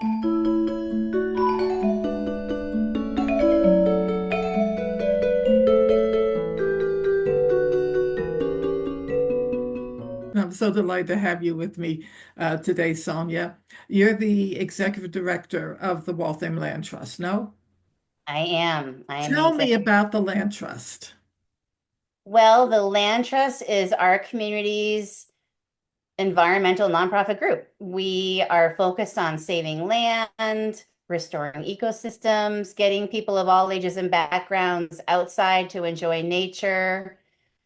I'm so delighted to have you with me today, Sonja. You're the executive director of the Waltham Land Trust, no? I am. I am the Tell me executive. about the land trust. Well, the Land Trust is our community's environmental nonprofit group. We are focused on saving land, restoring ecosystems, getting people of all ages and backgrounds outside to enjoy nature.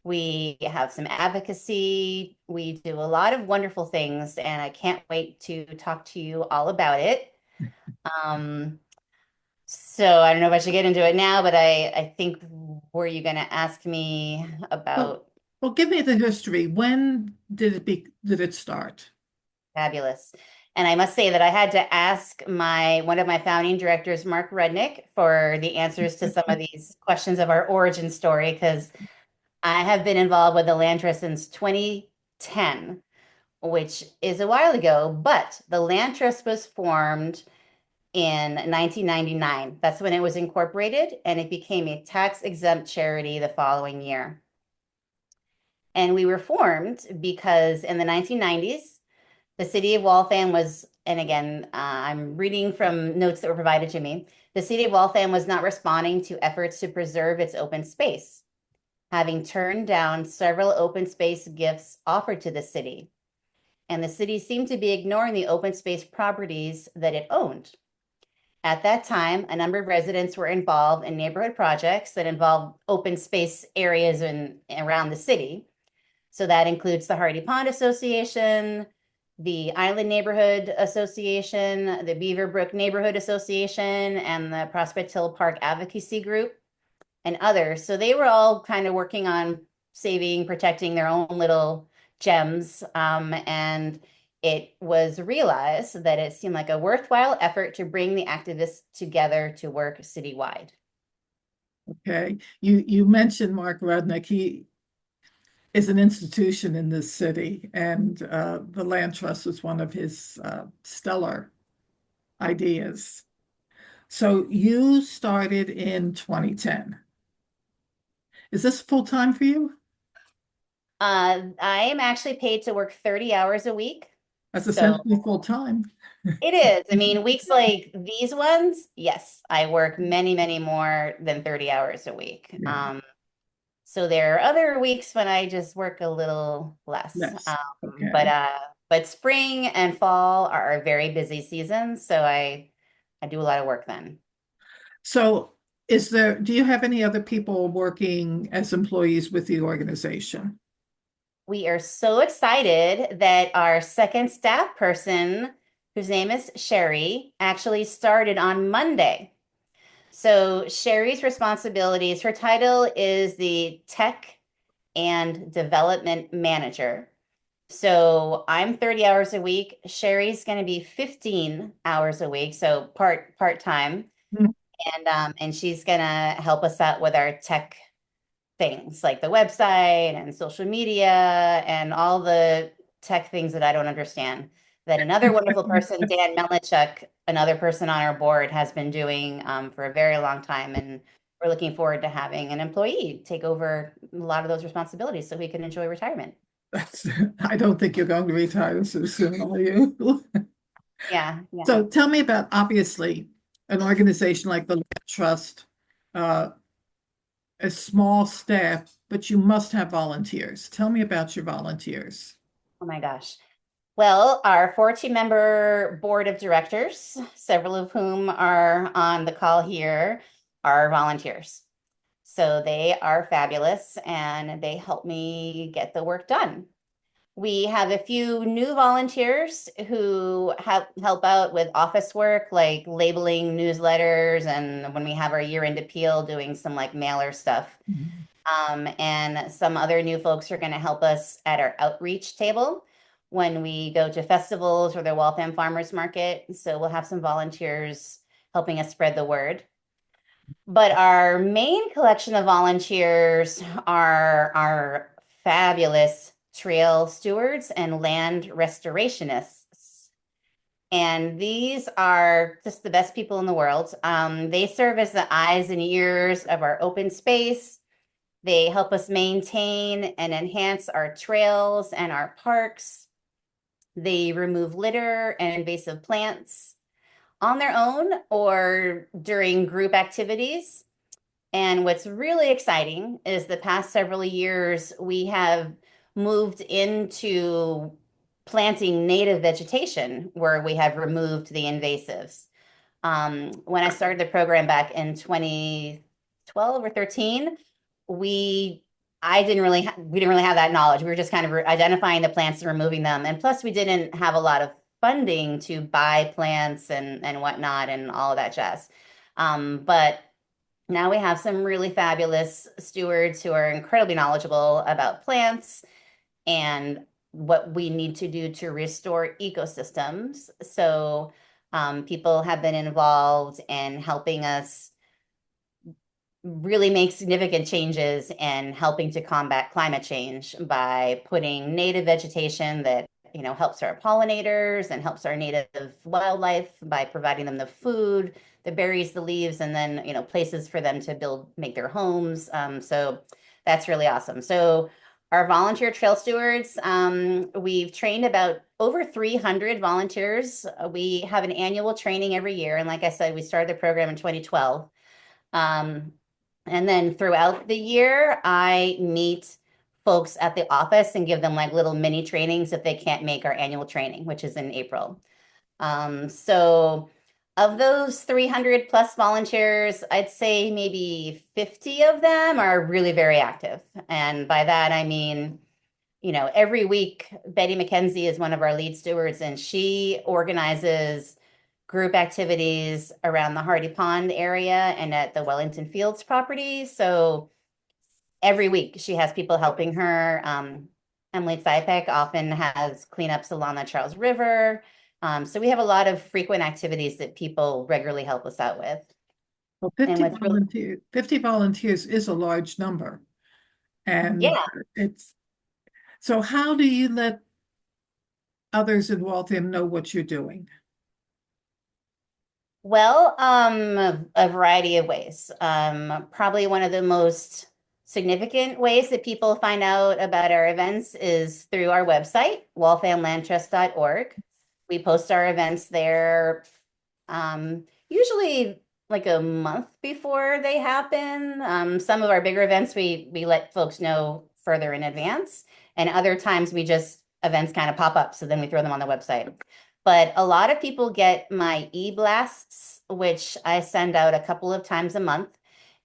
We have some advocacy. We do a lot of wonderful things, and I can't wait to talk to you all about it. Um, So I don't know if I should get into it now, but I think were you going to ask me Well, about well, give me the history. When did it start? Fabulous? And I must say that I had to ask my one of my founding directors, Mark Rudnick, for the answers to some of these questions of our origin story, because I have been involved with the Land Trust since 2010, which is a while ago, but the Land Trust was formed in 1999. That's when it was incorporated, and it became a tax-exempt charity the following year. And we were formed because in the 1990s, the city of Waltham was, and again, I'm reading from notes that were provided to me, the city of Waltham was not responding to efforts to preserve its open space, having turned down several open space gifts offered to the city. And the city seemed to be ignoring the open space properties that it owned. At that time, a number of residents were involved in neighborhood projects that involved open space areas around the city. So that includes the Hardy Pond Association, the Island Neighborhood Association, the Beaver Brook Neighborhood Association, and the Prospect Hill Park Advocacy Group, and others. So they were all kind of working on saving, protecting their own little gems. And it was realized that it seemed like a worthwhile effort to bring the activists together to work citywide. Okay. You mentioned Mark Rudnick. He is an institution in this city, and the land trust was one of his stellar ideas. So you started in 2010. Is this full time for you? I am actually paid to work 30 hours a week. That's So essentially full time. it is. I mean, weeks like these ones, yes, I work many, many more than 30 hours a week. Yeah. So there are other weeks when I just work a little less. Yes. But Okay. uh, but spring and fall are very busy seasons, so I do a lot of work then. So do you have any other people working as employees with the organization? We are so excited that our second staff person, whose name is Sherry, actually started on Monday. So Sherry's responsibilities, her title is the Tech and Development Manager. So I'm 30 hours a week. Sherry's going to be 15 hours a week, so part-time. Mm. And she's going to help us out with our tech things like the website and social media and all the tech things that I don't understand. That another wonderful person, Dan Melnichuk, another person on our board, has been doing for a very long time. And we're looking forward to having an employee take over a lot of those responsibilities so we can enjoy retirement. That's, I don't think you're going to retire so soon, are you? Yeah, yeah. So tell me about, obviously, an organization like the Land Trust, uh, a small staff, but you must have volunteers. Tell me about your volunteers. Oh my gosh. Well, our 14-member board of directors, several of whom are on the call here, are volunteers. So they are fabulous and they help me get the work done. We have a few new volunteers who help out with office work, like labeling newsletters, and when we have our year-end appeal, doing some like mailer stuff. Mhm. And some other new folks are going to help us at our outreach table when we go to festivals or the Waltham Farmers Market. So we'll have some volunteers helping us spread the word. But our main collection of volunteers are our fabulous trail stewards and land restorationists. And these are just the best people in the world. They serve as the eyes and ears of our open space. They help us maintain and enhance our trails and our parks. They remove litter and invasive plants on their own or during group activities. And what's really exciting is the past several years, we have moved into planting native vegetation where we have removed the invasives. When I started the program back in 2012 or 13, we we didn't really have that knowledge. We were just kind of identifying the plants and removing them. And plus we didn't have a lot of funding to buy plants and whatnot and all of that jazz. But now we have some really fabulous stewards who are incredibly knowledgeable about plants and what we need to do to restore ecosystems. So people have been involved in helping us really make significant changes in helping to combat climate change by putting native vegetation that helps our pollinators and helps our native wildlife by providing them the food, the berries, the leaves, and then places for them to make their homes. So that's really awesome. So our volunteer trail stewards, we've trained about over 300 volunteers. We have an annual training every year, and like I said, we started the program in 2012. And then throughout the year, I meet folks at the office and give them like little mini trainings if they can't make our annual training, which is in April. So of those 300 plus volunteers, I'd say maybe 50 of them are really very active. And by that, I mean, every week, Betty McKenzie is one of our lead stewards, and she organizes group activities around the Hardy Pond area and at the Wellington Fields property. So every week she has people helping her. Emily Sypek often has cleanups along the Charles River. So we have a lot of frequent activities that people regularly help us out with. Well, And 50 volunteers is a large number. And yeah, so how do you let others in Waltham know what you're doing? well, a variety of ways. Probably one of the most significant ways that people find out about our events is through our website, walthamlandtrust.org. We post our events there usually like a month before they happen. Some of our bigger events, we let folks know further in advance, and other times events kind of pop up, so then we throw them on the website. But a lot of people get my e-blasts, which I send out a couple of times a month.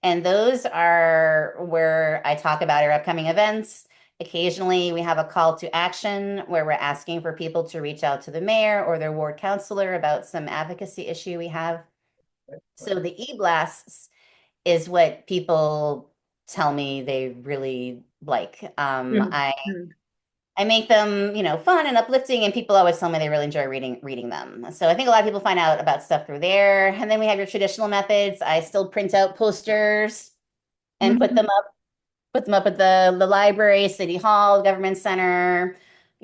And those are where I talk about our upcoming events. Occasionally, we have a call to action where we're asking for people to reach out to the mayor or their ward councilor about some advocacy issue we have. So the e-blasts is what people tell me they really like. Good, good. I make them, fun and uplifting, and people always tell me they really enjoy reading them. So I think a lot of people find out about stuff through there. And then we have your traditional methods. I still print out posters and put them up at the library, city hall, government center,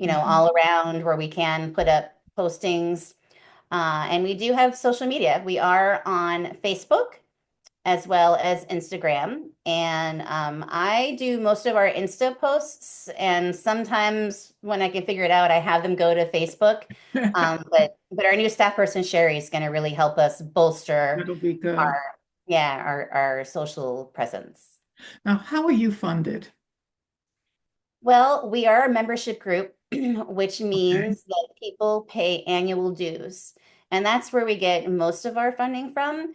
all around where we can put up postings. And we do have social media. We are on Facebook as well as Instagram. And I do most of our Insta posts, and sometimes when I can figure it out, I have them go to Facebook. But our new staff person, Sherry, is going to really help us bolster That'll be good. our social presence. Now, how are you funded? Well, we are a membership group, which Okay. means that people pay annual dues. And that's where we get most of our funding from.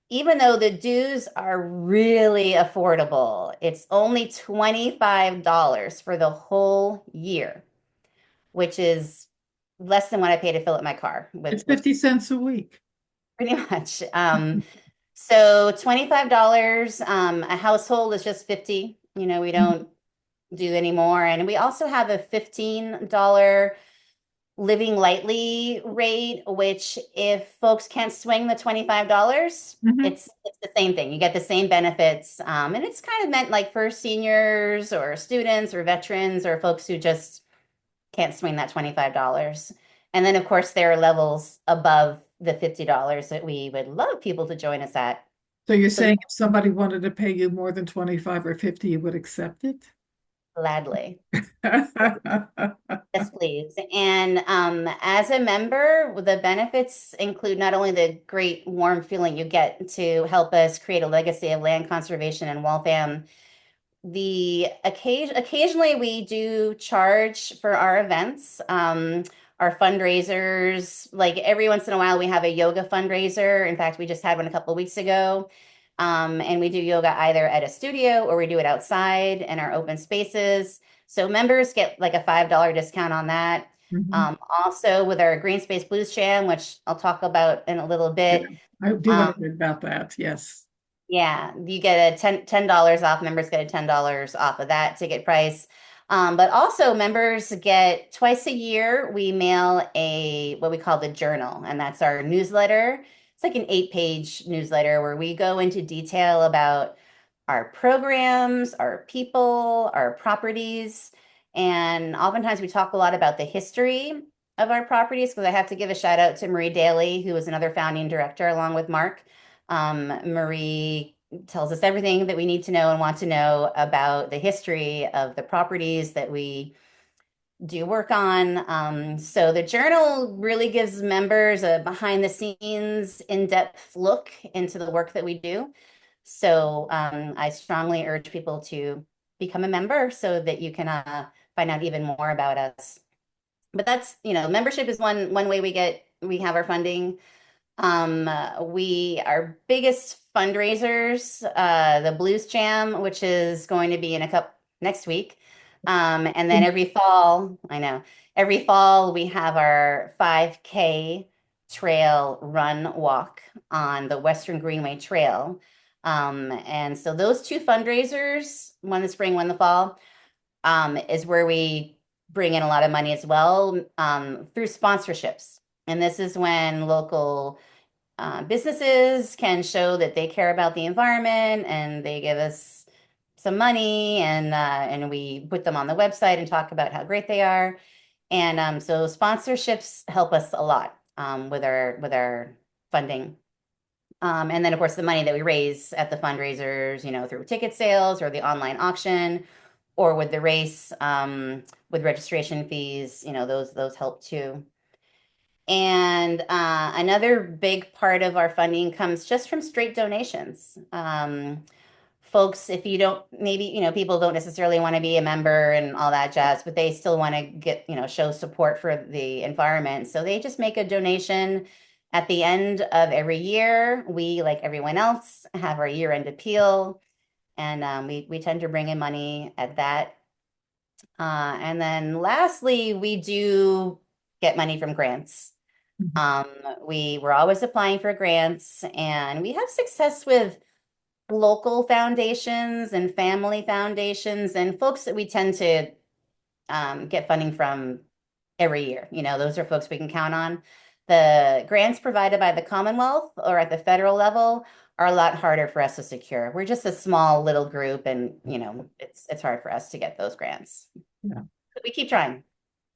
Even though the dues are really affordable, it's only $25 for the whole year, which is less than what I pay to fill up my car It's with 50 cents a week. pretty much. So $25, a household is just 50. We don't do any more. And we also have a $15 living lightly rate, which if folks can't swing the $25, it's the same thing. You get the same benefits. And it's kind of meant like for seniors or students or veterans or folks who just can't swing that $25. And then, of course, there are levels above the $50 that we would love people to join us at. So you're So saying if somebody wanted to pay you more than 25 or 50, you would accept it? gladly. Yes, please. And as a member, the benefits include not only the great warm feeling you get to help us create a legacy of land conservation in Waltham. Occasionally we do charge for our events, our fundraisers. Like every once in a while, we have a yoga fundraiser. In fact, we just had one a couple of weeks ago. And we do yoga either at a studio or we do it outside in our open spaces. So members get like a $5 discount on that. Mhm. Also with our Green Space Blues Jam, which I'll talk about in a little Yeah, bit. I do want Um, to hear about that. Yes. yeah, you get a $10 off. Members get a $10 off of that ticket price. But also members get twice a year, we mail a what we call the journal, and that's our newsletter. It's like an 8-page newsletter where we go into detail about our programs, our people, our properties, and oftentimes we talk a lot about the history of our properties because I have to give a shout out to Marie Daly, who is another founding director along with Mark. Marie tells us everything that we need to know and want to know about the history of the properties that we do work on. So the journal really gives members a behind the scenes, in-depth look into the work that we do. So I strongly urge people to become a member so that you can find out even more about us. But that's, membership is one way we have our funding. Our biggest fundraisers, the Blues Jam, which is going to be in a cup next week. And then every fall we have our 5K trail run walk on the Western Greenway Trail. And so those two fundraisers, one in the spring, one in the fall, is where we bring in a lot of money as well, through sponsorships. And this is when local businesses can show that they care about the environment and they give us some money and we put them on the website and talk about how great they are. And so sponsorships help us a lot with our funding. And then of course the money that we raise at the fundraisers, through ticket sales or the online auction or with the race, with registration fees, those help too. And another big part of our funding comes just from straight donations. Folks, if you don't, maybe, people don't necessarily want to be a member and all that jazz, but they still want to get, show support for the environment. So they just make a donation at the end of every year. We, like everyone else, have our year-end appeal, and we tend to bring in money at that. And then lastly, we do get money from grants. Mhm. Um, we were always applying for grants, and we have success with local foundations and family foundations and folks that we tend to get funding from every year. Those are folks we can count on. The grants provided by the Commonwealth or at the federal level are a lot harder for us to secure. We're just a small little group, and it's hard for us to get those grants. Yeah. But we keep trying.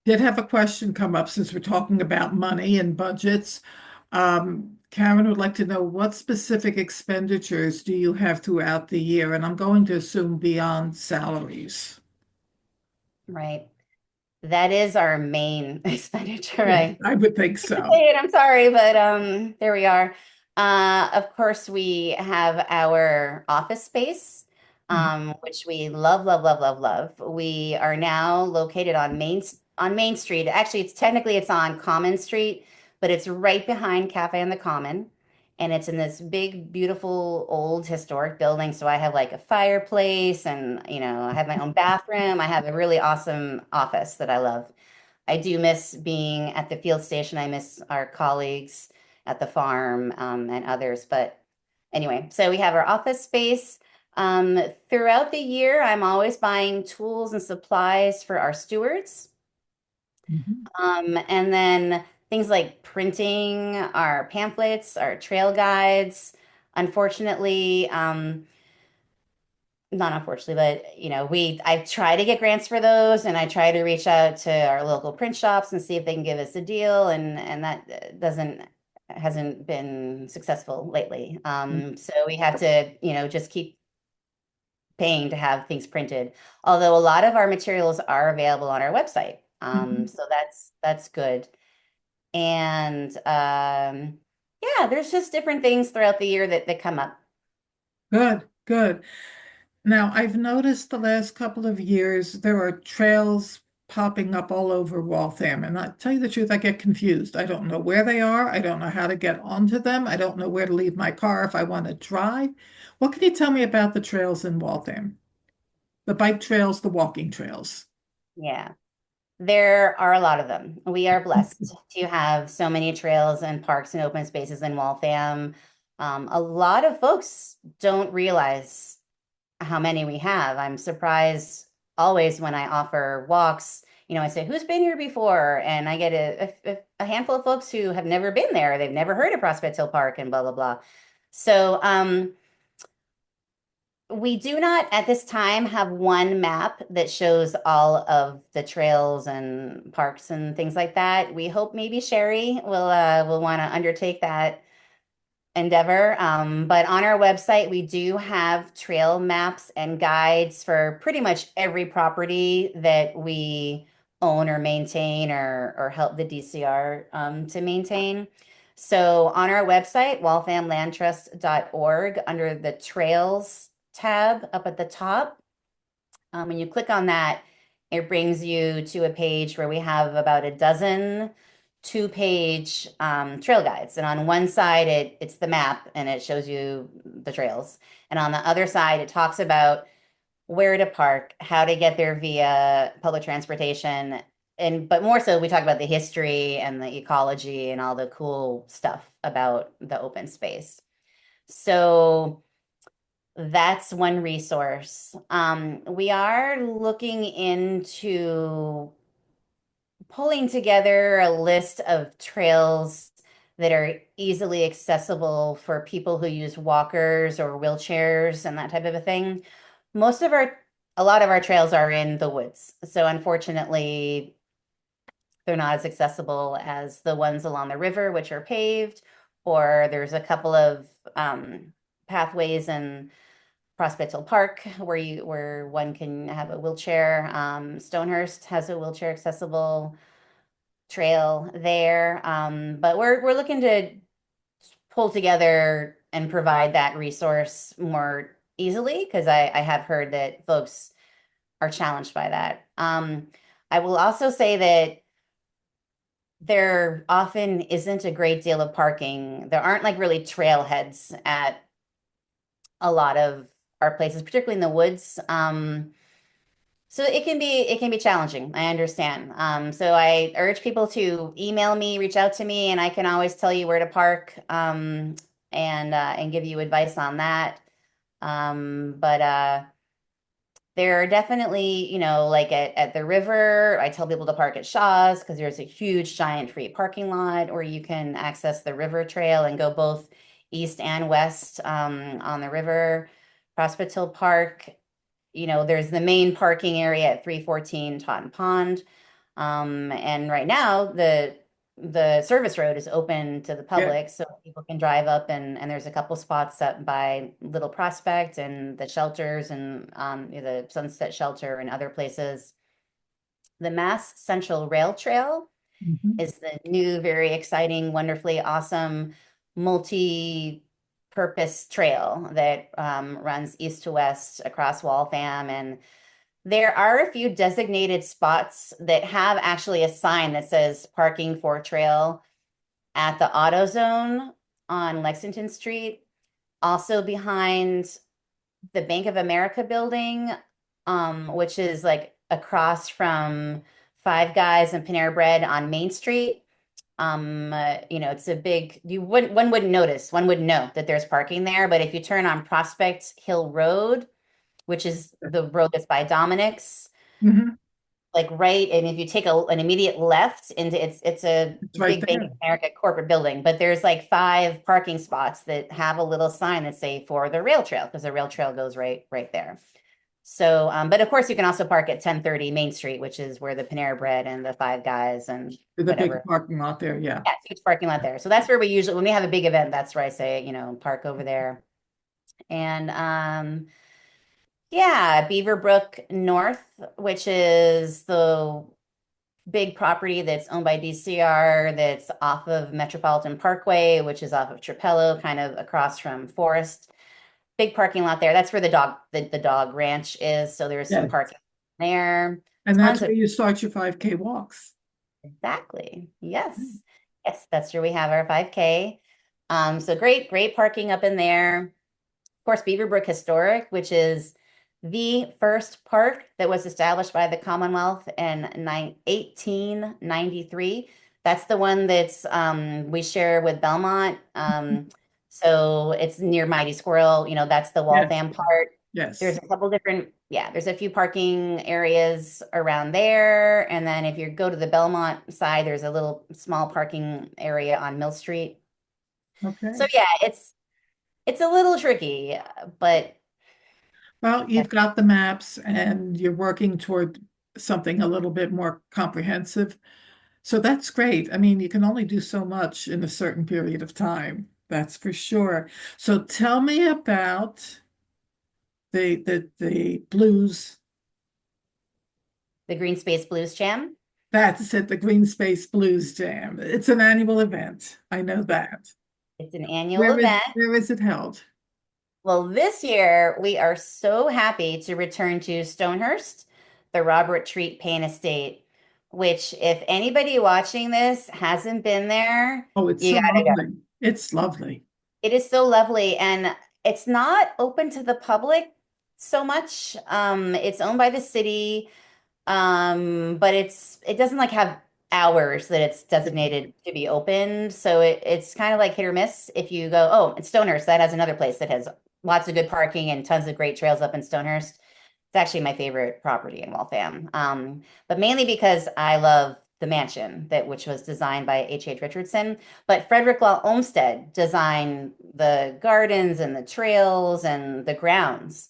Did have a question come up since we're talking about money and budgets. Karen would like to know what specific expenditures do you have throughout the year? And I'm going to assume beyond salaries. Right. That is our main expenditure, Yeah, right? I would think To so. say it, I'm sorry, but there we are. Of course, we have our office space, Mhm. which we love, love, love, love, love. We are now located on Main Street. Actually, it's on Common Street, but it's right behind Cafe on the Common, and it's in this big, beautiful, old historic building. So I have like a fireplace, and I have my own bathroom. I have a really awesome office that I love. I do miss being at the field station. I miss our colleagues at the farm, and others. But anyway, so we have our office space. Throughout the year, I'm always buying tools and supplies for our stewards. Mhm. And then things like printing our pamphlets, our trail guides. Unfortunately, not unfortunately, but I try to get grants for those, and I try to reach out to our local print shops and see if they can give us a deal, and that doesn't hasn't been successful lately. So we have to, just keep paying to have things printed. Although a lot of our materials are available on our website. Mhm. So that's good. And yeah, there's just different things throughout the year that come up. Good, good. Now, I've noticed the last couple of years there are trails popping up all over Waltham. And I tell you the truth, I get confused. I don't know where they are. I don't know how to get onto them. I don't know where to leave my car if I want to drive. What can you tell me about the trails in Waltham? The bike trails, the walking trails. Yeah. There are a lot of them. We are blessed to have so many trails and parks and open spaces in Waltham. A lot of folks don't realize how many we have. I'm surprised always when I offer walks. I say, "Who's been here before?" And I get a handful of folks who have never been there. They've never heard of Prospect Hill Park and blah, blah, blah. So, we do not at this time have one map that shows all of the trails and parks and things like that. We hope maybe Sherry will want to undertake that endeavor. But on our website, we do have trail maps and guides for pretty much every property that we own or maintain or help the DCR to maintain. So on our website, walthamlandtrust.org, under the trails tab up at the top, when you click on that, it brings you to a page where we have about a dozen two-page trail guides. And on one side, it's the map and it shows you the trails. And on the other side, it talks about where to park, how to get there via public transportation. But more so, we talk about the history and the ecology and all the cool stuff about the open space. So that's one resource. We are looking into pulling together a list of trails that are easily accessible for people who use walkers or wheelchairs and that type of a thing. A lot of our trails are in the woods. So unfortunately, they're not as accessible as the ones along the river, which are paved, or there's a couple of pathways and Prospect Hill Park, where one can have a wheelchair. Stonehurst has a wheelchair accessible trail there. But we're looking to pull together and provide that resource more easily because I have heard that folks are challenged by that. I will also say that there often isn't a great deal of parking. There aren't like really trailheads at a lot of our places, particularly in the woods. So it can be challenging. I understand. So I urge people to email me, reach out to me, and I can always tell you where to park, and give you advice on that. But there are definitely, like at the river, I tell people to park at Shaw's because there's a huge giant free parking lot, or you can access the river trail and go both east and west on the river. Prospect Hill Park, there's the main parking area at 314 Totten Pond. And right now the service road is open to the Yeah. public, so people can drive up, and there's a couple spots up by Little Prospect and the shelters and the Sunset Shelter and other places. The Mass Central Rail Trail Mhm. is the new, very exciting, wonderfully awesome multi-purpose trail that runs east to west across Waltham. And there are a few designated spots that have actually a sign that says parking for trail at the AutoZone on Lexington Street, also behind the Bank of America building, which is like across from Five Guys and Panera Bread on Main Street. It's a big, one wouldn't notice, one wouldn't know that there's parking there, but if you turn on Prospect Hill Road, which is the road that's by Dominic's, Mhm. like right, and if you take an immediate left into it's a It's right big Bank there. of America corporate building, but there's like 5 parking spots that have a little sign that say for the rail trail, because the rail trail goes right there. So, but of course, you can also park at 1030 Main Street, which is where the Panera Bread and the Five Guys and The big whatever. parking lot there, yeah. Yeah, huge parking lot there. So that's where we usually, when we have a big event, that's where I say, park over there. And yeah, Beaverbrook North, which is the big property that's owned by DCR that's off of Metropolitan Parkway, which is off of Trapello, kind of across from Forest. Big parking lot there. That's where the dog ranch is. So there's some Yes. parking there. And that's Tons where of you start your 5K walks. exactly. Yes. Yes, that's where we have our 5K. So great parking up in there. Of course, Beaverbrook Historic, which is the first park that was established by the Commonwealth in 1893. That's the one that's we share with Belmont. So it's near Mighty Squirrel. That's the Yes, Waltham part. There's yes. a couple different, yeah, there's a few parking areas around there. And then if you go to the Belmont side, there's a little small parking area on Mill Street. So Okay. yeah, it's a little tricky, but Well, you've got the maps and you're working toward something a little bit more comprehensive. So that's great. I mean, you can only do so much in a certain period of time. That's for sure. So tell me about the blues. the Green Space Blues Jam. That's at the Green Space Blues Jam. It's an annual event. I know It- that. It's an annual event. Where is it held? Well, this year we are so happy to return to Stonehurst, the Robert Treat Paine Estate, which if anybody watching this hasn't been there, Oh, it's you so gotta go. lovely. It's lovely. It is so lovely, and it's not open to the public so much. It's owned by the city. But it doesn't like have hours that it's designated to be open. So it's kind of like hit or miss. If you go, oh, it's Stonehurst, that has another place that has lots of good parking and tons of great trails up in Stonehurst. It's actually my favorite property in Waltham. But mainly because I love the mansion which was designed by H. Richardson. But Frederick Law Olmsted designed the gardens and the trails and the grounds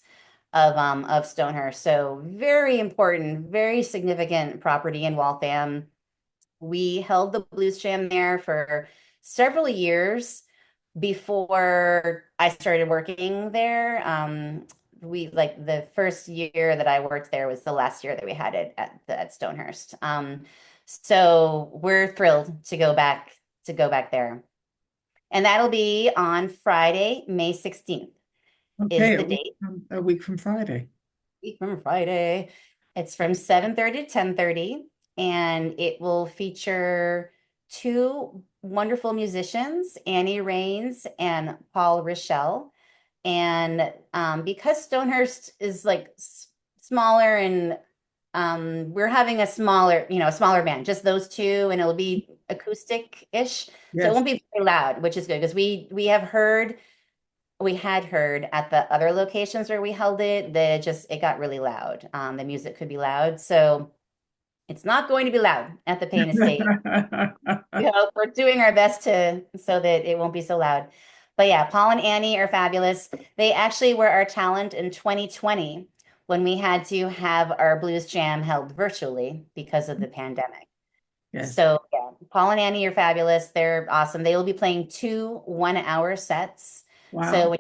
of Stonehurst. So very important, very significant property in Waltham. We held the Blues Jam there for several years before I started working there. We like the first year that I worked there was the last year that we had it at Stonehurst. So we're thrilled to go back there. And that'll be on Friday, May 16th is Okay, the date. a week from Friday. Week from Friday. It's from 7:30 to 10:30, and it will feature two wonderful musicians, Annie Raines and Paul Rochelle. And because Stonehurst is like smaller and we're having a smaller band, just those two, and it'll be acoustic-ish. So it Yes. won't be very loud, which is good because we had heard at the other locations where we held it that it got really loud. The music could be loud. So it's not going to be loud at the Paine Estate. We're doing our best so that it won't be so loud. But yeah, Paul and Annie are fabulous. They actually were our talent in 2020 when we had to have our blues jam held virtually because of the pandemic. Yes. So yeah, Paul and Annie are fabulous. They're awesome. They will be playing two 1-hour sets. So Wow.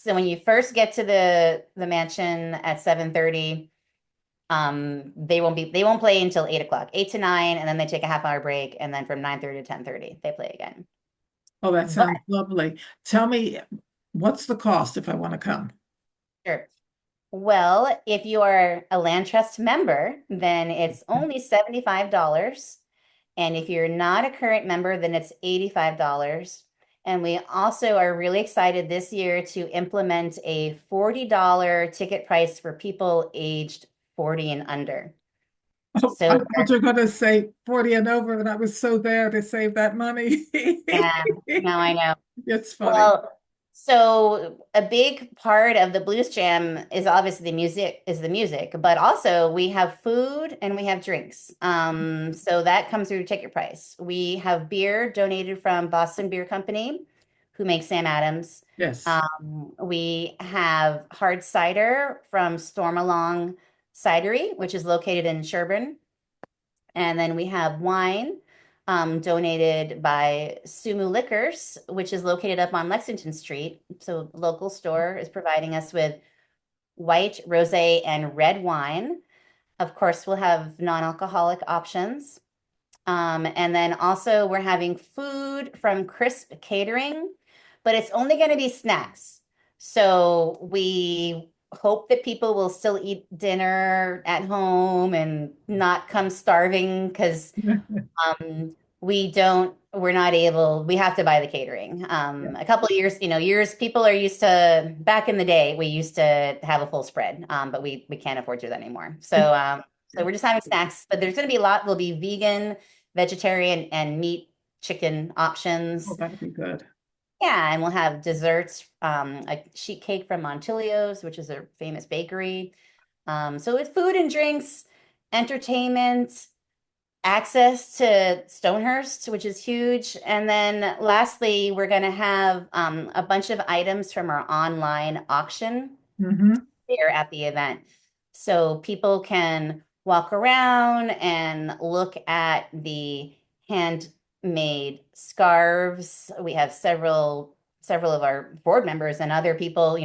when you first get to the mansion at 7:30, they won't play until 8 o'clock, 8 to 9, and then they take a half-hour break, and then from 9:30 to 10:30 they play again. Oh, that But sounds lovely. Tell me, what's the cost if I want to come? sure. Well, if you are a Land Trust member, then it's only $75. And if you're not a current member, then it's $85. And we also are really excited this year to implement a $40 ticket price for people aged 40 and under. Oh, I So, thought you were going to say 40 and over, and I was so there to save that money. yeah, no, I know. It's funny. Well, so a big part of the Blues Jam is obviously the music, but also we have food and we have drinks. So that comes through ticket price. We have beer donated from Boston Beer Company. who makes Sam Adams. Yes. We have hard cider from Stormalong Cidery, which is located in Sherburne. And then we have wine donated by Sumu Liquors, which is located up on Lexington Street. So local store is providing us with white, rosé, and red wine. Of course, we'll have non-alcoholic options. And then also we're having food from Crisp Catering, but it's only going to be snacks. So we hope that people will still eat dinner at home and not come starving because we're not able, we have to buy the catering. Yeah. A couple of years, people are used to, back in the day, we used to have a full spread, but we can't afford to do that anymore. So we're just having snacks, but there's going to be a lot, there'll be vegan, vegetarian, and meat chicken Oh, options. that'd be good. Yeah, and we'll have desserts, a sheet cake from Montilio's, which is a famous bakery. So it's food and drinks, entertainment, access to Stonehurst, which is huge. And then lastly, we're going to have a bunch of items from our online auction Hmm. there at the event. So people can walk around and look at the handmade scarves. We have several of our board members and other people,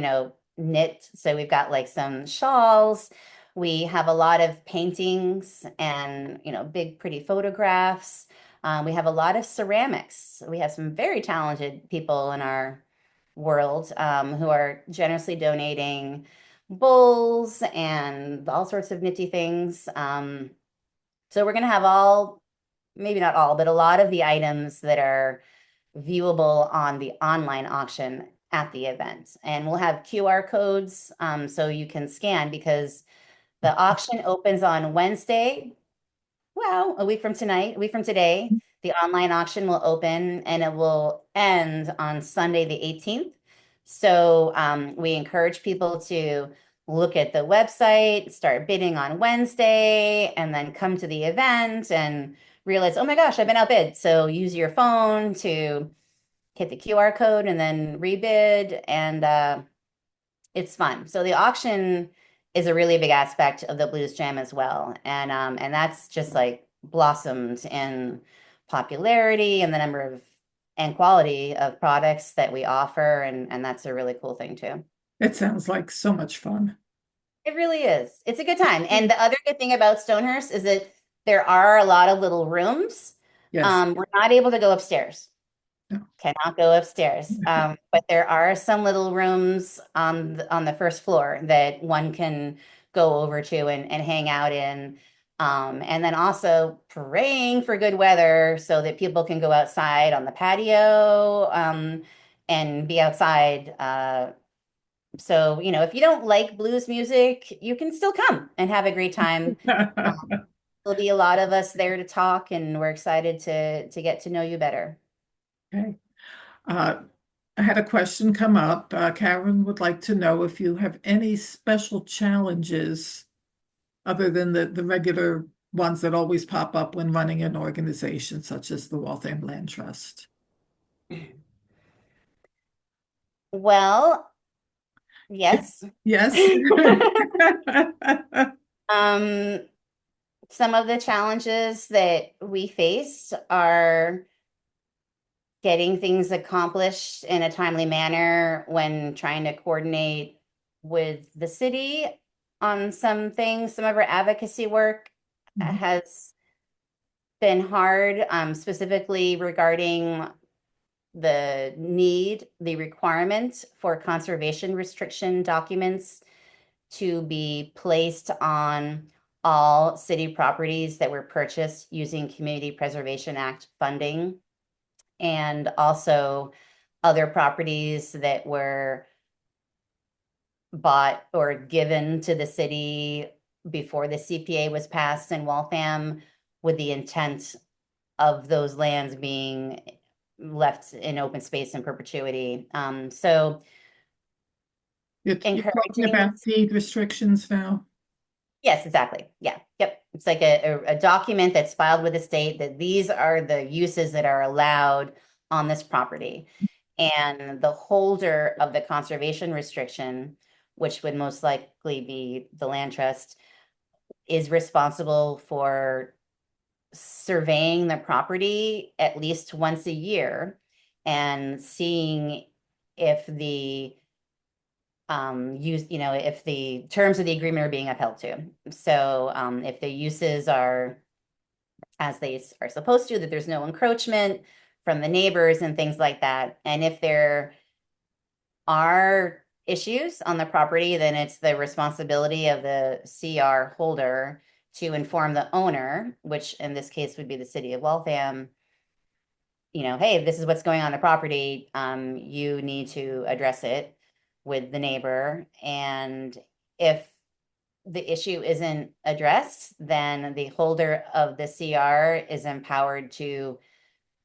knit. So we've got like some shawls. We have a lot of paintings and, big pretty photographs. We have a lot of ceramics. We have some very talented people in our world who are generously donating bowls and all sorts of nifty things. So we're going to have maybe not all, but a lot of the items that are viewable on the online auction at the event. And we'll have QR codes so you can scan because the auction opens on Wednesday. Well, a week from today, the online auction will open and it will end on Sunday, the 18th. So we encourage people to look at the website, start bidding on Wednesday, and then come to the event and realize, oh my gosh, I've been outbid. So use your phone to hit the QR code and then rebid. And it's fun. So the auction is a really big aspect of the Blues Jam as well. And that's just like blossomed in popularity and the number of and quality of products that we offer. And that's a really cool thing too. It sounds like so much fun. It really is. It's a good time. And the other good thing about Stonehurst is that there are a lot of little rooms. Yes. We're not able to go upstairs. No. Cannot go upstairs. But there are some little rooms on the first floor that one can go over to and hang out in. And then also praying for good weather so that people can go outside on the patio and be outside. So, if you don't like blues music, you can still come and have a great time. There'll be a lot of us there to talk, and we're excited to get to know you better. Okay. Uh, I had a question come up. Karen would like to know if you have any special challenges other than the regular ones that always pop up when running an organization such as the Waltham Land Trust. Well, yes. Yes. Um, some of the challenges that we face are getting things accomplished in a timely manner when trying to coordinate with the city on some things. Some of our advocacy work has been hard, specifically regarding the requirement for conservation restriction documents to be placed on all city properties that were purchased using Community Preservation Act funding, and also other properties that were bought or given to the city before the CPA was passed in Waltham with the intent of those lands being left in open space in perpetuity. So You're talking encouraging, about deed restrictions now? yes, exactly. Yeah, yep. It's like a document that's filed with the state that these are the uses that are allowed on this property. And the holder of the conservation restriction, which would most likely be the land trust, is responsible for surveying the property at least once a year and seeing if the if the terms of the agreement are being upheld to. So if the uses are as they are supposed to, that there's no encroachment from the neighbors and things like that. And if there are issues on the property, then it's the responsibility of the CR holder to inform the owner, which in this case would be the city of Waltham, hey, this is what's going on the property. You need to address it with the neighbor. And if the issue isn't addressed, then the holder of the CR is empowered to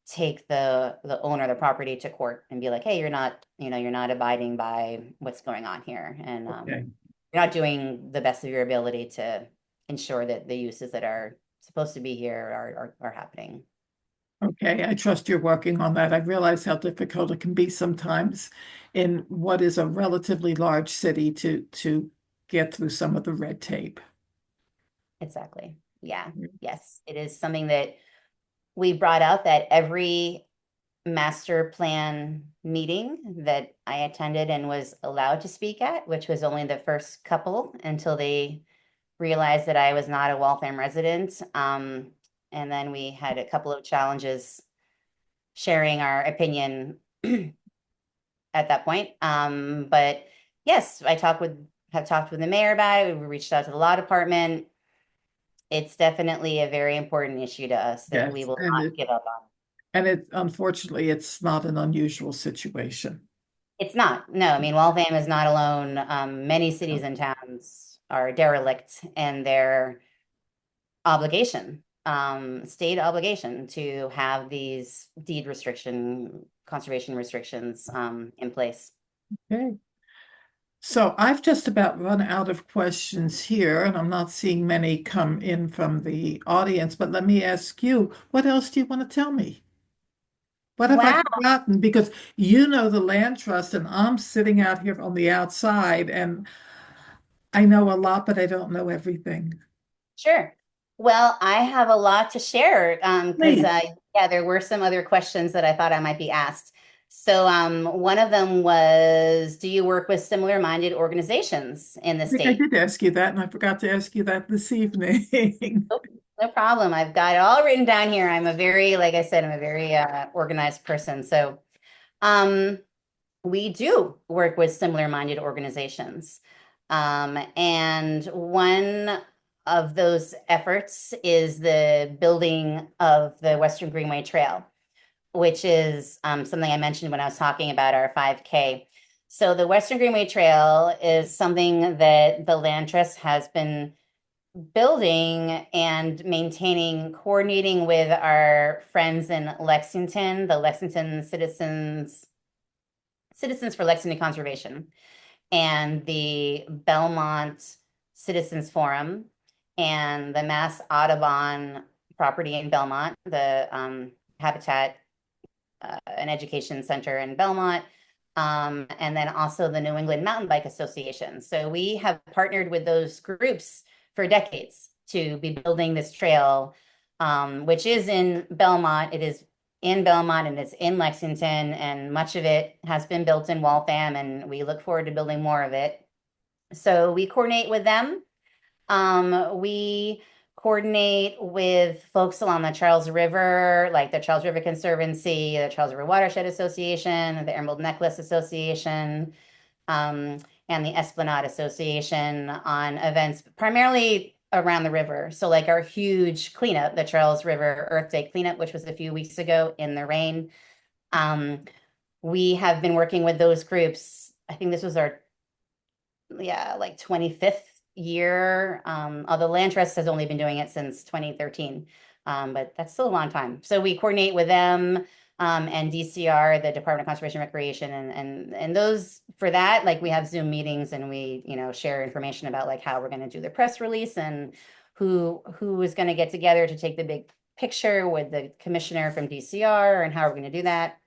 take the owner of the property to court and be like, hey, you're not abiding by what's going on here. And Okay. you're not doing the best of your ability to ensure that the uses that are supposed to be here are happening. Okay, I trust you're working on that. I realize how difficult it can be sometimes in what is a relatively large city to get through some of the red tape. Exactly. Yeah. Yes. It is something that we brought out that every master plan meeting that I attended and was allowed to speak at, which was only the first couple until they realized that I was not a Waltham resident. And then we had a couple of challenges sharing our opinion at that point. But yes, have talked with the mayor about it. We reached out to the law department. It's definitely a very important issue to us that we Yes, will not give up on. and it unfortunately it's not an unusual situation. It's not. No, I mean, Waltham is not alone. Many cities and towns are derelict in their obligation, state obligation to have these conservation restrictions in place. Okay. So I've just about run out of questions here, and I'm not seeing many come in from the audience, but let me ask you, what else do you want to tell me? What have I Wow. forgotten? Because you know the land trust, and I'm sitting out here on the outside, and I know a lot, but I don't know everything. Sure. Well, I have a lot to share because Please, yeah, there were some other questions that I thought I might be asked. So one of them was, do you work with similar minded organizations in the I think I state? did ask you that, and I forgot to ask you that this evening. Nope, no problem. I've got it all written down here. Like I said, I'm a very organized person. So um, we do work with similar minded organizations. And one of those efforts is the building of the Western Greenway Trail, which is something I mentioned when I was talking about our 5K. So the Western Greenway Trail is something that the Land Trust has been building and maintaining, coordinating with our friends in Lexington, the Lexington Citizens for Lexington Conservation, and the Belmont Citizens Forum, and the Mass Audubon property in Belmont, the Habitat and Education Center in Belmont, and then also the New England Mountain Bike Association. So we have partnered with those groups for decades to be building this trail, which is in Belmont. It is in Belmont and it's in Lexington, and much of it has been built in Waltham, and we look forward to building more of it. So we coordinate with them. We coordinate with folks along the Charles River, like the Charles River Conservancy, the Charles River Watershed Association, the Emerald Necklace Association, and the Esplanade Association on events primarily around the river. So like our huge cleanup, the Charles River Earth Day cleanup, which was a few weeks ago in the rain. We have been working with those groups. I think this was our, like 25th year. Although Land Trust has only been doing it since 2013, but that's still a long time. So we coordinate with them and DCR, the Department of Conservation and Recreation, and those for that, like we have Zoom meetings and we share information about like how we're going to do the press release and who is going to get together to take the big picture with the commissioner from DCR and how we're going to do that.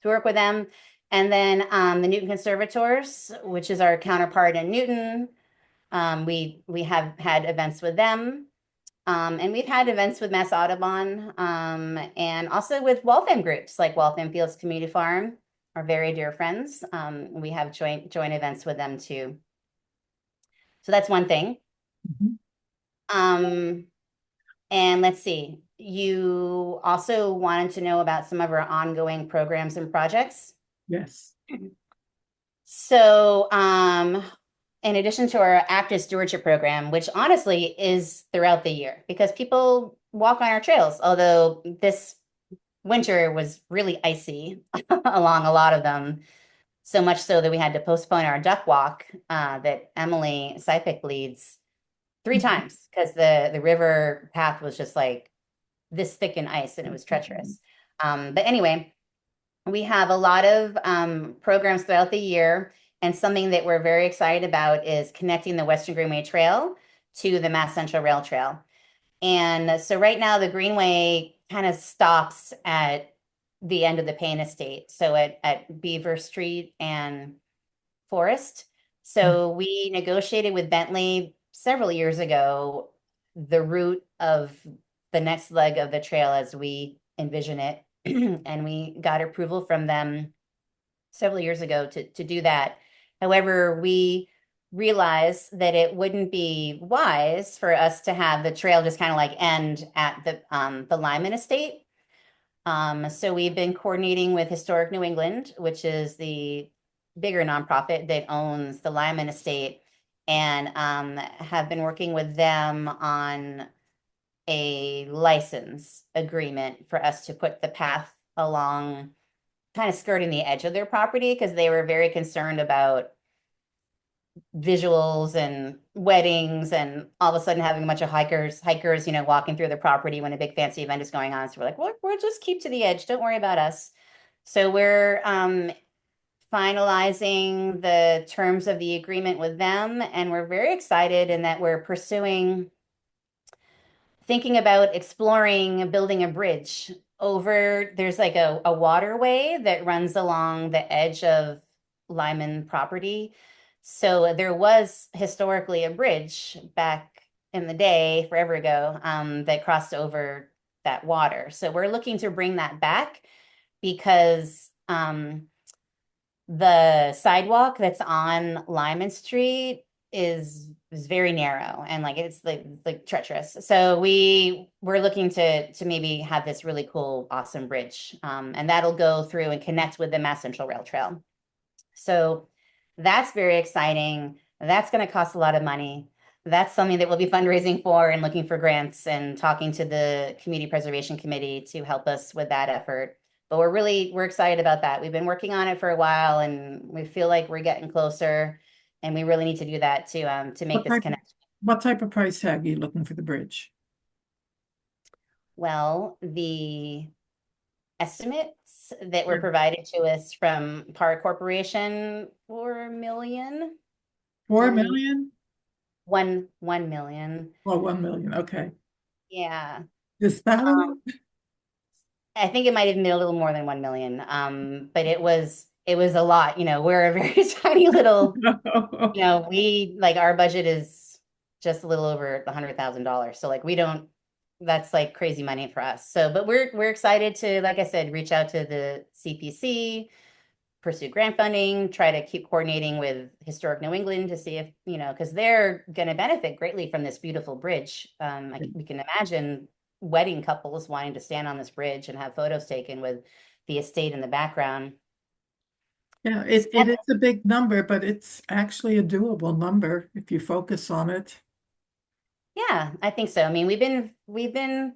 to work with them. And then the Newton Conservators, which is our counterpart in Newton, we have had events with them. And we've had events with Mass Audubon, and also with Waltham groups like Waltham Fields Community Farm, our very dear friends. We have joint events with them too. So that's one thing. Mhm. Um, and let's see, you also wanted to know about some of our ongoing programs and projects. Yes. So, in addition to our active stewardship program, which honestly is throughout the year because people walk on our trails, although this winter was really icy along a lot of them, so much so that we had to postpone our duck walk that Emily Sipek leads 3 times because the river path was just like this thick in ice and it was treacherous. But anyway, we have a lot of programs throughout the year, and something that we're very excited about is connecting the Western Greenway Trail to the Mass Central Rail Trail. And so right now the Greenway kind of stops at the end of the Payne Estate, so at Beaver Street and Forest. So we negotiated with Bentley several years ago the route of the next leg of the trail as we envision it. And we got approval from them several years ago to do that. However, we realized that it wouldn't be wise for us to have the trail just kind of like end at the Lyman Estate. So we've been coordinating with Historic New England, which is the bigger nonprofit that owns the Lyman Estate, and have been working with them on a license agreement for us to put the path along, kind of skirting the edge of their property because they were very concerned about visuals and weddings and all of a sudden having a bunch of hikers, walking through the property when a big fancy event is going on. So we're like, well, we'll just keep to the edge. Don't worry about us. So we're finalizing the terms of the agreement with them, and we're very excited in that we're thinking about exploring building a bridge over, there's like a waterway that runs along the edge of Lyman property. So there was historically a bridge back in the day, forever ago, that crossed over that water. So we're looking to bring that back because the sidewalk that's on Lyman Street is very narrow and like it's like treacherous. So we're looking to maybe have this really cool, awesome bridge, and that'll go through and connect with the Mass Central Rail Trail. So that's very exciting. That's going to cost a lot of money. That's something that we'll be fundraising for and looking for grants and talking to the Community Preservation Committee to help us with that effort. But we're excited about that. We've been working on it for a while and we feel like we're getting closer, and we really need to do that to make What this type, connection. what type of price tag are you looking for the bridge? Well, the estimates that were Sure. provided to us from Park Corporation, 4 million. 4 million? 1 million. Oh, 1 million. Okay. Yeah. Is that a lot? I think it might have been a little more than 1 million. But it was a lot. We're a very tiny little, we like our budget is just a little over $100,000. So like we don't, that's like crazy money for us. So, but we're excited to, like I said, reach out to the CPC, pursue grant funding, try to keep coordinating with Historic New England to see if, because they're going to benefit greatly from this beautiful bridge. We can imagine wedding couples wanting to stand on this bridge and have photos taken with the estate in the background. Yeah, it is a big number, but it's actually a doable number if you focus on it. Yeah, I think so. I mean, we've been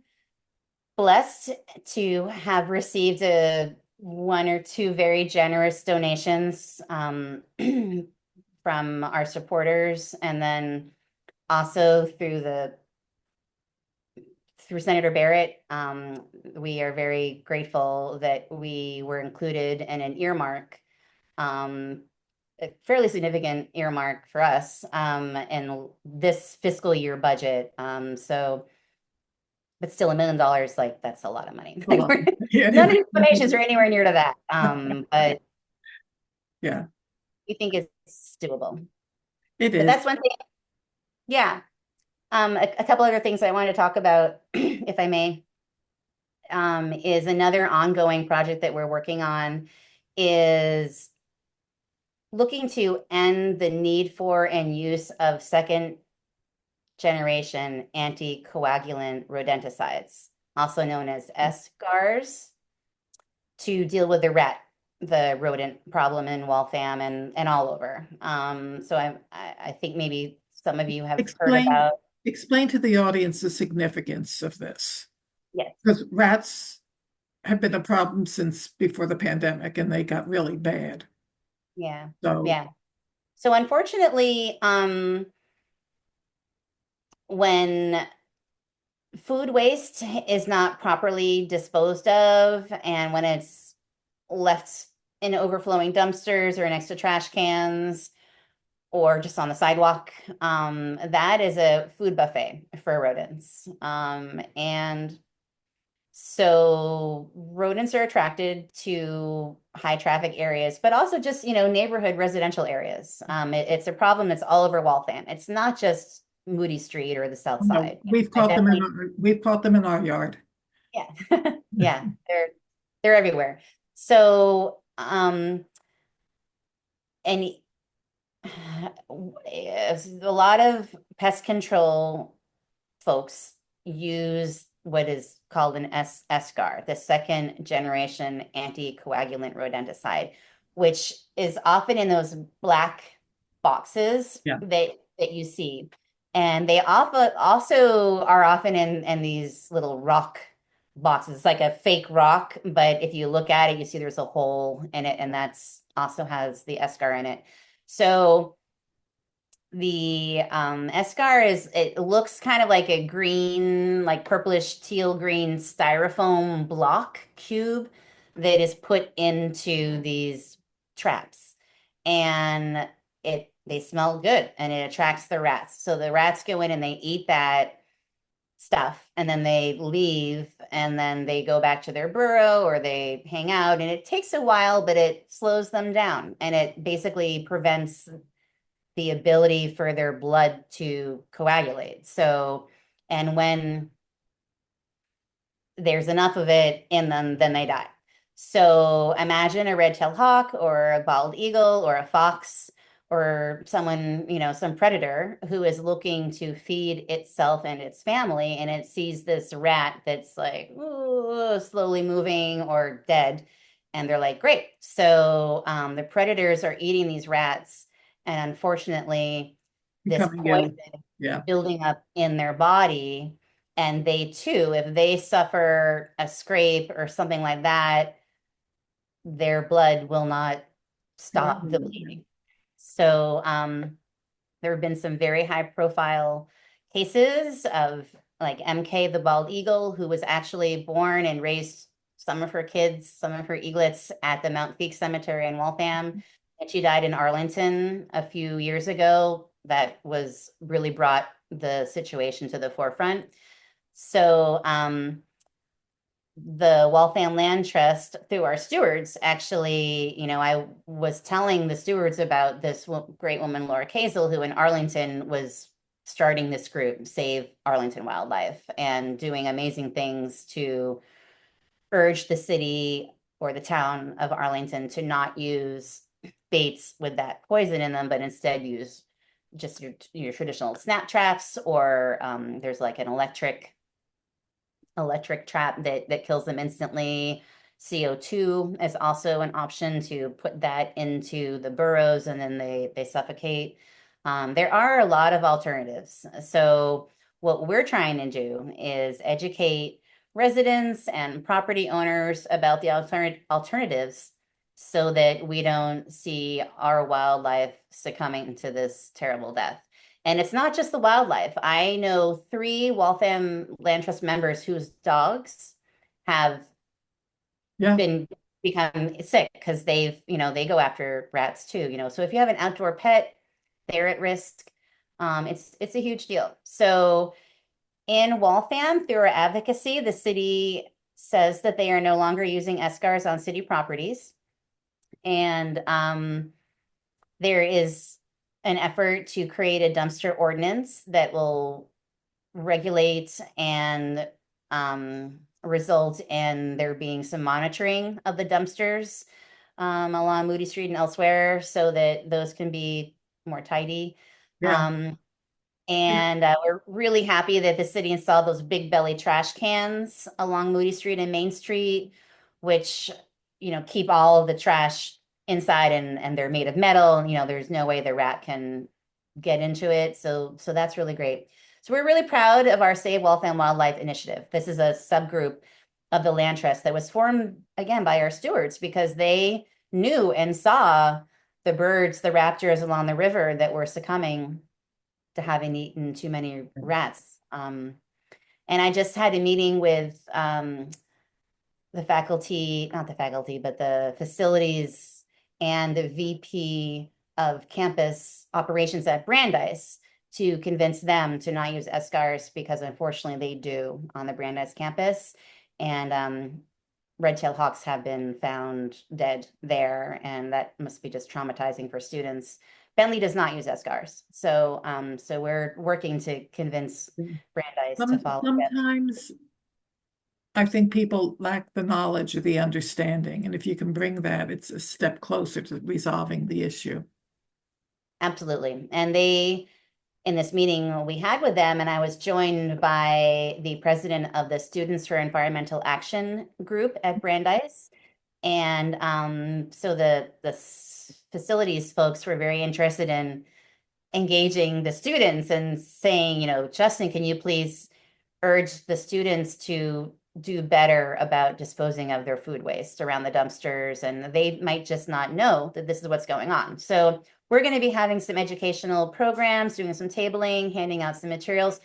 blessed to have received one or two very generous donations from our supporters, and then also through Senator Barrett. We are very grateful that we were included in an earmark, a fairly significant earmark for us, in this fiscal year budget. So but still $1 million, like that's a lot of money. A lot. None of Anyway, these donations are anywhere near to that. But yeah, we think it's doable. it But is. that's one thing. Yeah. A couple other things I wanted to talk about, if I may, is another ongoing project that we're working on is looking to end the need for and use of second generation anticoagulant rodenticides, also known as SGARs, to deal with the rodent problem in Waltham and all over. So I think maybe some of you have heard Explain, about. explain to the audience the significance of this. Yes. Because rats have been a problem since before the pandemic and they got really bad. Yeah. So, Yeah. So unfortunately, when food waste is not properly disposed of, and when it's left in overflowing dumpsters or next to trash cans or just on the sidewalk, that is a food buffet for rodents. And so rodents are attracted to high traffic areas, but also just, neighborhood residential areas. It's a problem that's all over Waltham. It's not just Moody Street or the South no, Side. I definitely, we've caught them in our yard. yeah, yeah, they're everywhere. So, and a lot of pest control folks use what is called an SGAR, the second generation anticoagulant rodenticide, which is often in those black boxes Yeah. that you see. And they also are often in these little rock boxes. It's like a fake rock, but if you look at it, you see there's a hole in it, and that's also has the SGAR in it. So the escar it looks kind of like a green, like purplish teal green styrofoam block cube that is put into these traps. And they smell good and it attracts the rats. So the rats go in and they eat that stuff and then they leave and then they go back to their burrow or they hang out, and it takes a while, but it slows them down and it basically prevents the ability for their blood to coagulate. So, and when there's enough of it in them, then they die. So imagine a red-tailed hawk or a bald eagle or a fox or someone, some predator who is looking to feed itself and its family, and it sees this rat that's like, ooh, slowly moving or dead. And they're like, great. So the predators are eating these rats. And unfortunately, this Becoming ill. poison Yeah. building up in their body, and they too, if they suffer a scrape or something like that, their blood will not stop the Yeah. bleeding. So there have been some very high profile cases of like MK, the bald eagle, who was actually born and raised some of her kids, some of her eaglets at the Mount Feek Cemetery in Waltham. And she died in Arlington a few years ago. That was really brought the situation to the forefront. So the Waltham Land Trust, through our stewards, actually, I was telling the stewards about this great woman, Laura Kazel, who in Arlington was starting this group, Save Arlington Wildlife, and doing amazing things to urge the city or the town of Arlington to not use baits with that poison in them, but instead use just your traditional snap traps, or there's like an electric trap that kills them instantly. CO2 is also an option to put that into the burrows and then they suffocate. There are a lot of alternatives. So what we're trying to do is educate residents and property owners about the alternatives so that we don't see our wildlife succumbing to this terrible death. And it's not just the wildlife. I know 3 Waltham Land Trust members whose dogs have Yeah. become sick because they go after rats too. So if you have an outdoor pet, they're at risk. It's a huge deal. So in Waltham, through our advocacy, the city says that they are no longer using SCARs on city properties. And there is an effort to create a dumpster ordinance that will regulate and result in there being some monitoring of the dumpsters along Moody Street and elsewhere so that those can be more tidy. Yeah. Um, and we're really happy that the city installed those big belly trash cans along Moody Street and Main Street, which, keep all of the trash inside, and they're made of metal. There's no way the rat can get into it. So that's really great. So we're really proud of our Save Waltham Wildlife Initiative. This is a subgroup of the Land Trust that was formed, again, by our stewards because they knew and saw the birds, the raptors along the river that were succumbing to having eaten too many rats. And I just had a meeting with the faculty, not the faculty, but the facilities and the VP of campus operations at Brandeis to convince them to not use SCARs because unfortunately they do on the Brandeis campus. And red-tailed hawks have been found dead there, and that must be just traumatizing for students. Bentley does not use SCARs. So we're working to convince Brandeis to follow that. Sometimes I think people lack the knowledge or the understanding, and if you can bring that, it's a step closer to resolving the issue. Absolutely. And in this meeting we had with them, and I was joined by the president of the Students for Environmental Action group at Brandeis. And so the facilities folks were very interested in engaging the students and saying, Justin, can you please urge the students to do better about disposing of their food waste around the dumpsters, and they might just not know that this is what's going on. So we're going to be having some educational programs, doing some tabling, handing out some materials.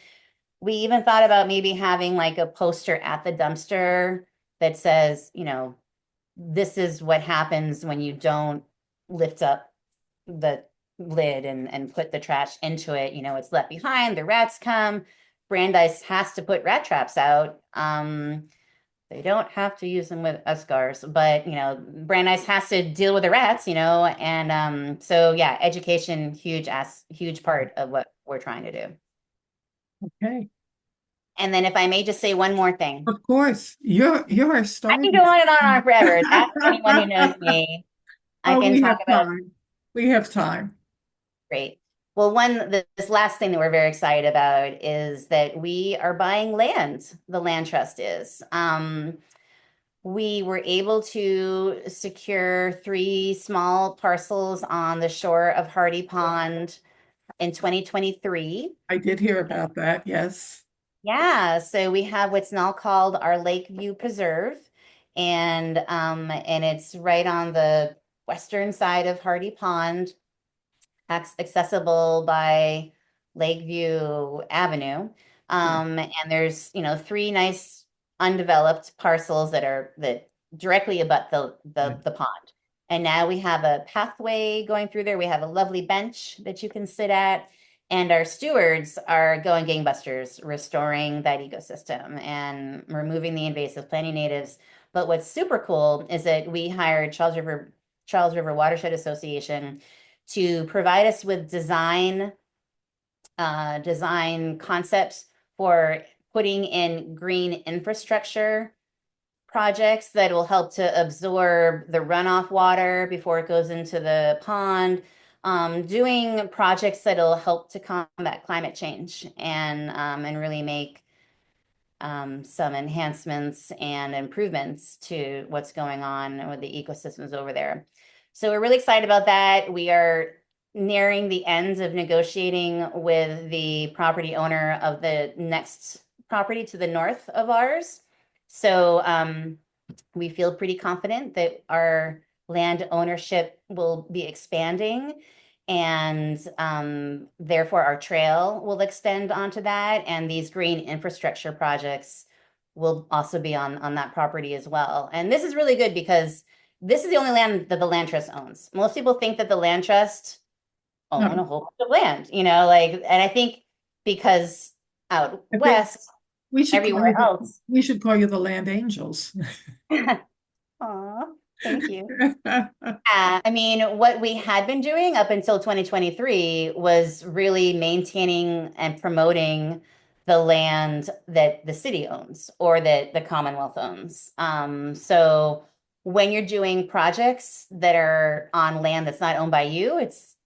We even thought about maybe having like a poster at the dumpster that says, this is what happens when you don't lift up the lid and put the trash into it. It's left behind, the rats come. Brandeis has to put rat traps out. They don't have to use them with SCARs, but Brandeis has to deal with the rats, and so yeah, education, huge part of what we're trying to do. Okay. And then if I may just say one more thing. Of course, you're a I story. can go on and on forever. Ask anyone who knows me. I Oh, can we talk have about time. We have time. great. Well, this last thing that we're very excited about is that we are buying land. The Land Trust is. We were able to secure 3 small parcels on the shore of Hardy Pond in 2023. I did hear about that, yes. Yeah, so we have what's now called our Lakeview Preserve, and it's right on the western side of Hardy Pond, accessible by Lakeview Avenue. And there's, 3 nice undeveloped parcels that directly abut the pond. And now we have a pathway going through there. We have a lovely bench that you can sit at. And our stewards are going gangbusters, restoring that ecosystem and removing the invasive planting natives. But what's super cool is that we hired Charles River Watershed Association to provide us with design concepts for putting in green infrastructure projects that will help to absorb the runoff water before it goes into the pond, doing projects that'll help to combat climate change and really make some enhancements and improvements to what's going on with the ecosystems over there. So we're really excited about that. We are nearing the ends of negotiating with the property owner of the next property to the north of ours. So we feel pretty confident that our land ownership will be expanding, and therefore our trail will extend onto that, and these green infrastructure projects will also be on that property as well. And this is really good because this is the only land that the Land Trust owns. Most people think that the Land Trust own a No, whole bunch of land, and I think because out I think west, We should call you everywhere the, else. we should call you the land angels. Aw, thank you. I mean, what we had been doing up until 2023 was really maintaining and promoting the land that the city owns or that the Commonwealth owns. So when you're doing projects that are on land that's not owned by you, it's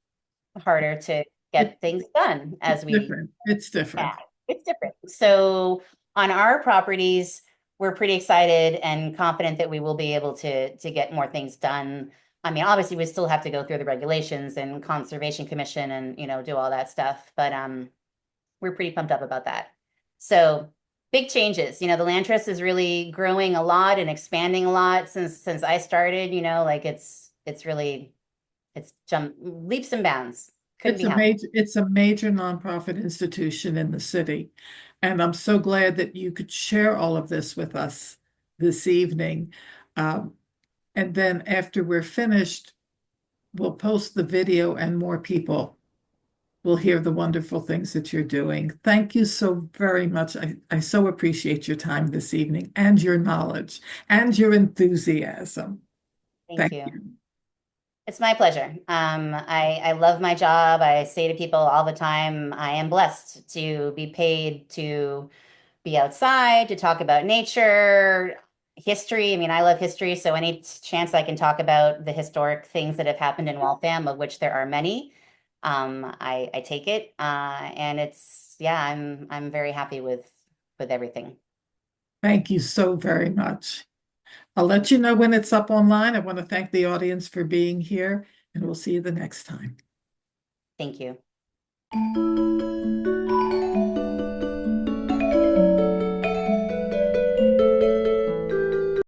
harder to It- get things done It's as we different. It's yeah, different. it's different. So on our properties, we're pretty excited and confident that we will be able to get more things done. I mean, obviously, we still have to go through the regulations and Conservation Commission and do all that stuff, but we're pretty pumped up about that. So big changes. The land trust is really growing a lot and expanding a lot since I started. Like it's really it's jump leaps and bounds. Couldn't be happier. It's a major nonprofit institution in the city. And I'm so glad that you could share all of this with us this evening. Um, and then after we're finished, we'll post the video and more people will hear the wonderful things that you're doing. Thank you so very much. I so appreciate your time this evening and your knowledge and your enthusiasm. Thank Thank you. you. It's my pleasure. I love my job. I say to people all the time, I am blessed to be paid to be outside, to talk about nature, history. I mean, I love history, so any chance I can talk about the historic things that have happened in Waltham, of which there are many, I take it. And yeah, I'm very happy with everything. Thank you so very much. I'll let you know when it's up online. I want to thank the audience for being here, and we'll see you the next time. Thank you.